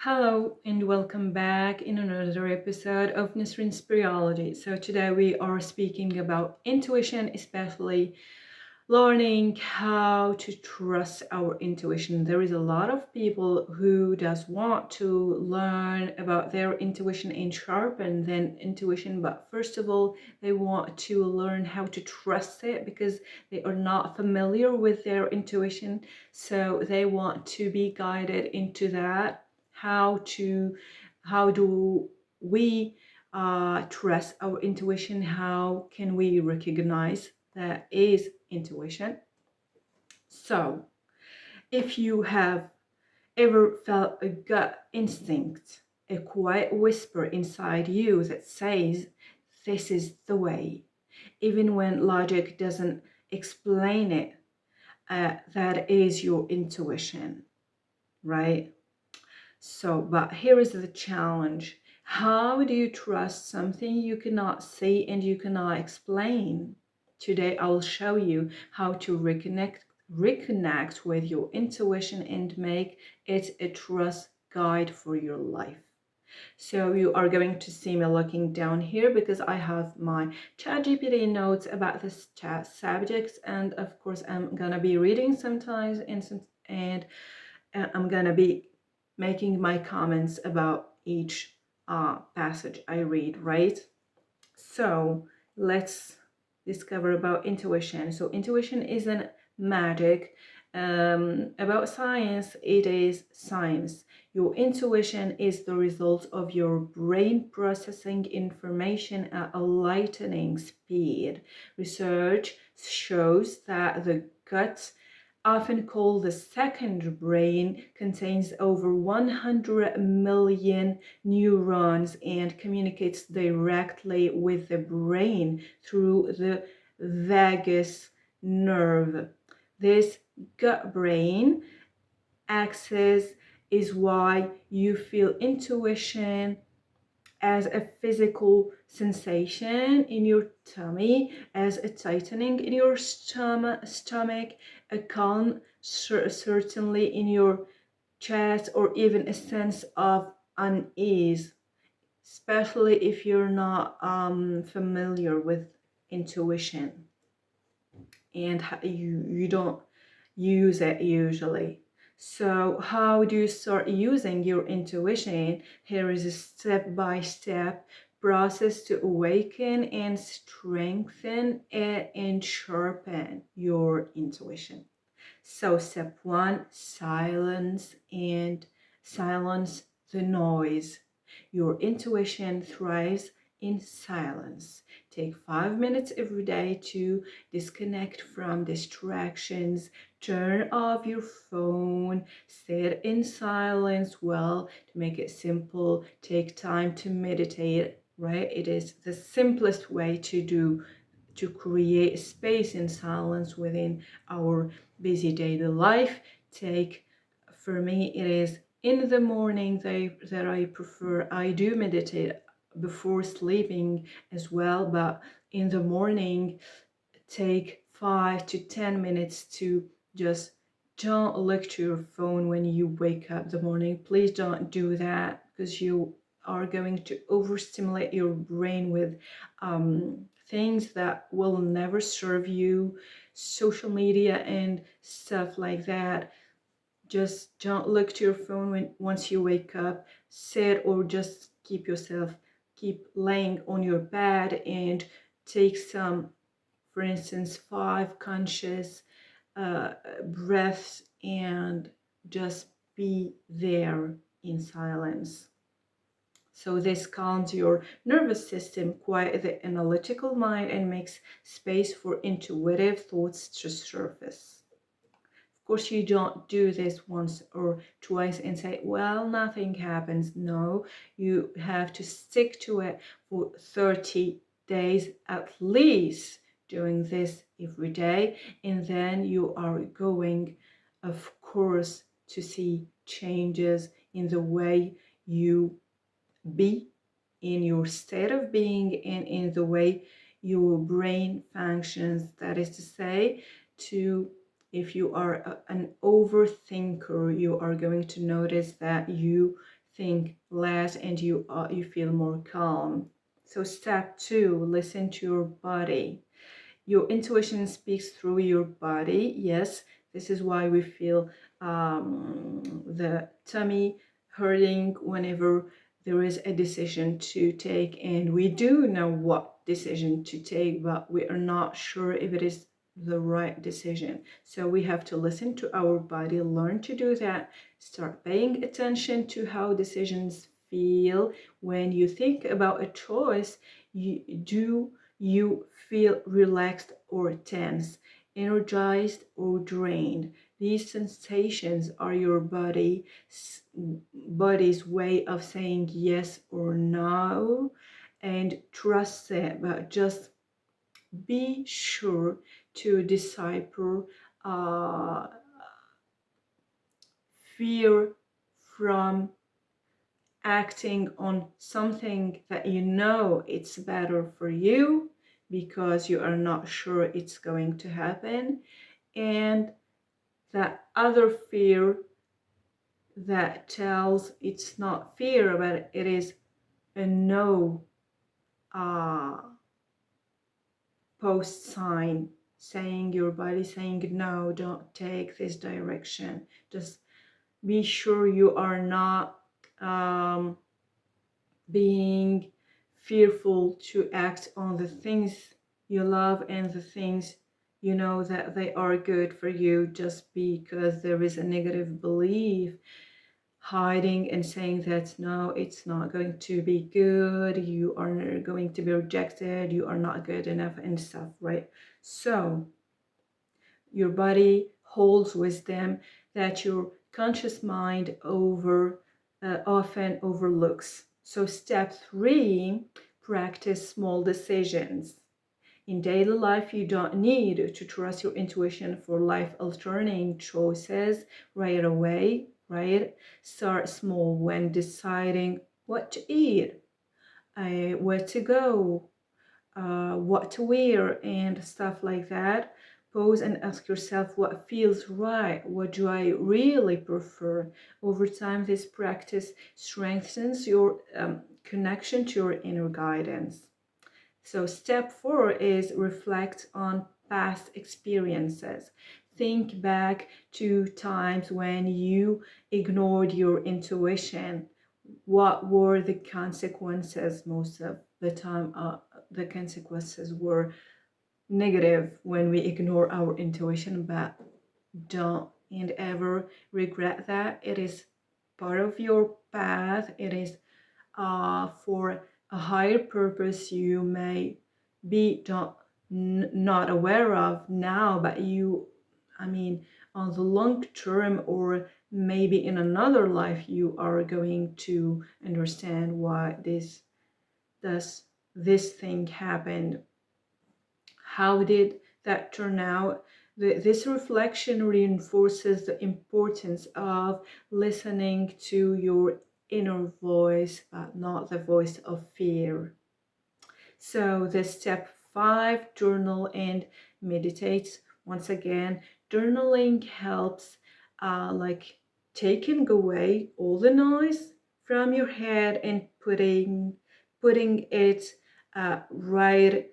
Hello and welcome back in another episode of Nisrin Spirituality. So today we are speaking about intuition, especially learning how to trust our intuition. There is a lot of people who does want to learn about their intuition and sharpen their intuition, but first of all, they want to learn how to trust it because they are not familiar with their intuition. So they want to be guided into that. How do we trust our intuition? How can we recognize that is intuition? So, if you have ever felt a gut instinct, a quiet whisper inside you that says, this is the way, even when logic doesn't explain it, that is your intuition, right? So, but here is the challenge. How do you trust something you cannot see and you cannot explain? Today, I will show you how to reconnect with your intuition and make it a trust guide for your life. So you are going to see me looking down here because I have my ChatGPT notes about this chat subjects, and of course I'm gonna be reading sometimes and I'm gonna be making my comments about each passage I read, right? So let's discover about intuition. So intuition isn't magic. About science, it is science. Your intuition is the result of your brain processing information at a lightning speed. Research shows that the gut, often called the second brain, contains over 100 million neurons and communicates directly with the brain through the vagus nerve. This gut brain axis is why you feel intuition as a physical sensation in your tummy, as a tightening in your stomach, a calm certainly in your chest, or even a sense of unease, especially if you're not familiar with intuition and you don't use it usually. So how do you start using your intuition? Here is a step-by-step process to awaken and strengthen it and sharpen your intuition. So step one, silence the noise. Your intuition thrives in silence. Take 5 minutes every day to disconnect from distractions. Turn off your phone. Sit in silence. Well, to make it simple, take time to meditate, right? It is the simplest way to create space in silence within our busy daily life. For me, it is in the morning that I prefer. I do meditate before sleeping as well, but in the morning, take 5 to 10 minutes to just don't look to your phone when you wake up in the morning. Please don't do that because you are going to overstimulate your brain with things that will never serve you, social media and stuff like that. Just don't look to your phone once you wake up. Sit or just keep laying on your bed and take some, for instance, 5 conscious breaths and just be there in silence. So this calms your nervous system, quiets the analytical mind, and makes space for intuitive thoughts to surface. Of course, you don't do this once or twice and say, well, nothing happens. No, you have to stick to it for 30 days at least, doing this every day. And then you are going, of course, to see changes in the way you be, in your state of being, and in the way your brain functions. That is to say, if you are an overthinker, you are going to notice that you think less, and you feel more calm. So step 2, listen to your body. Your intuition speaks through your body. Yes, this is why we feel the tummy hurting whenever there is a decision to take, and we do know what decision to take, but we are not sure if it is the right decision. So we have to listen to our body, learn to do that, start paying attention to how decisions feel. When you think about a choice, you feel relaxed or tense, energized or drained. These sensations are your body's way of saying yes or no, and trust it, but just be sure to decipher uh, fear from acting on something that you know it's better for you because you are not sure it's going to happen, and that other fear that tells it's not fear but it is a no uh, post sign, saying your body saying no, don't take this direction. Just be sure you are not being fearful to act on the things you love and the things you know that they are good for you, just because there is a negative belief hiding and saying that no, it's not going to be good, you are going to be rejected, you are not good enough and stuff, right? So your body holds wisdom that your conscious mind often overlooks. So step 3, practice small decisions. In daily life, you don't need to trust your intuition for life-altering choices right away, right? Start small when deciding what to eat, where to go, what to wear, and stuff like that. Pause and ask yourself what feels right. What do I really prefer? Over time, this practice strengthens your connection to your inner guidance. So step 4 is reflect on past experiences. Think back to times when you ignored your intuition. What were the consequences? Most of the time, the consequences were negative when we ignore our intuition, but don't and ever regret that. It is part of your path. It is for a higher purpose you may be not aware of now, but I mean, on the long term or maybe in another life, you are going to understand why this thing happened. How did that turn out? This reflection reinforces the importance of listening to your inner voice, but not the voice of fear. So the step 5, journal and meditate. Once again, journaling helps like taking away all the noise from your head and putting it right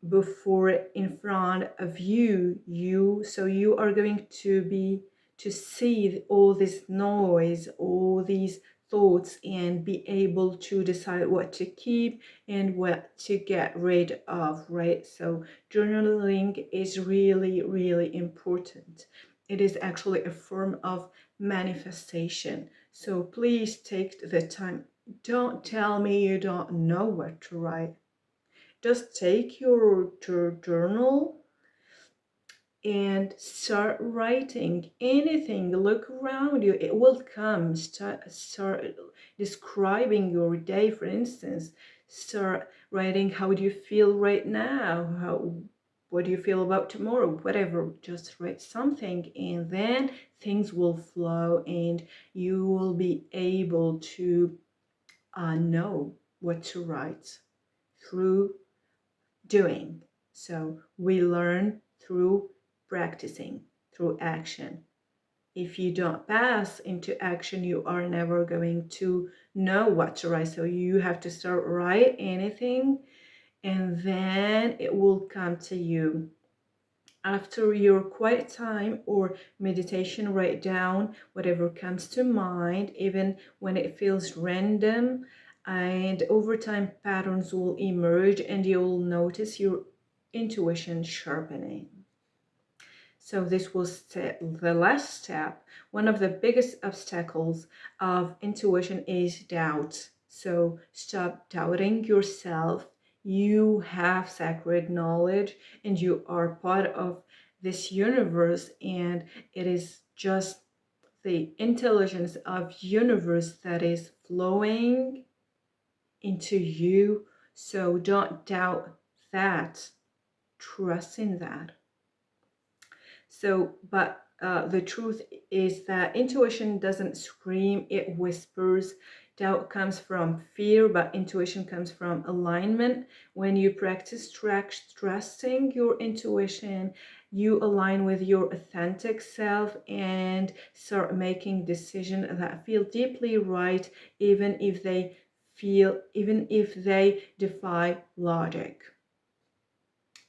before in front of so you are going to see all this noise, all these thoughts, and be able to decide what to keep and what to get rid of, right? So journaling is really, really important. It is actually a form of manifestation, so please take the time. Don't tell me you don't know what to write. Just take your journal and start writing anything. Look around you, it will come. Start describing your day, for instance. Start writing, how do you feel right now? What do you feel about tomorrow? Whatever, just write something, and then things will flow and you will be able to know what to write through doing. So we learn through practicing, through action. if you don't pass into action, you are never going to know what to write. So you have to start write anything, and then it will come to you. After your quiet time or meditation, write down whatever comes to mind, even when it feels random. And over time, patterns will emerge and you'll notice your intuition sharpening. So this was the last step. One of the biggest obstacles of intuition is doubt. So stop doubting yourself. You have sacred knowledge and you are part of this universe, and it is just the intelligence of universe that is flowing into you. So don't doubt that. Trust in that. So, but the truth is that intuition doesn't scream, it whispers. Doubt comes from fear, but intuition comes from alignment. When you practice trusting your intuition, you align with your authentic self and start making decisions that feel deeply right, even if they defy logic.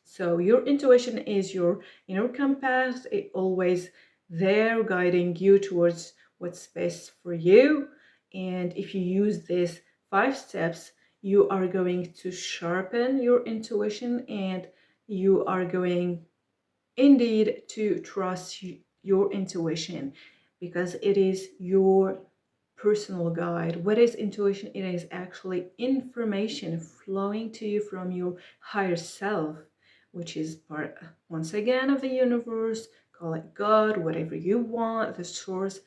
So your intuition is your inner compass. It always there guiding you towards what's best for you. And if you use these 5 steps, you are going to sharpen your intuition, and you are going indeed to trust your intuition, because it is your personal guide. What is intuition? It is actually information flowing to you from your higher self, which is part, once again, of the universe. Call it God, whatever you want, the source.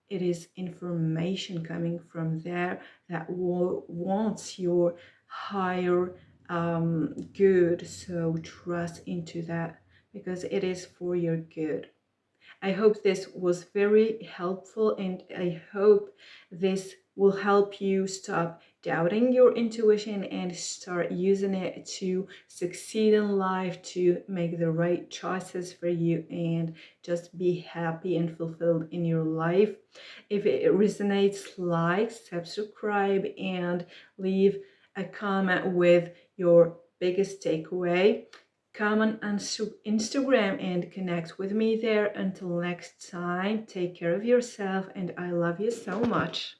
It is information coming from there that wants your higher good. So trust into that, because it is for your good. I hope this was very helpful, and I hope this will help you stop doubting your intuition and start using it to succeed in life, to make the right choices for you, and just be happy and fulfilled in your life. If it resonates, like, subscribe, and leave a comment with your biggest takeaway. Come on Instagram and connect with me there. Until next time, take care of yourself, and I love you so much.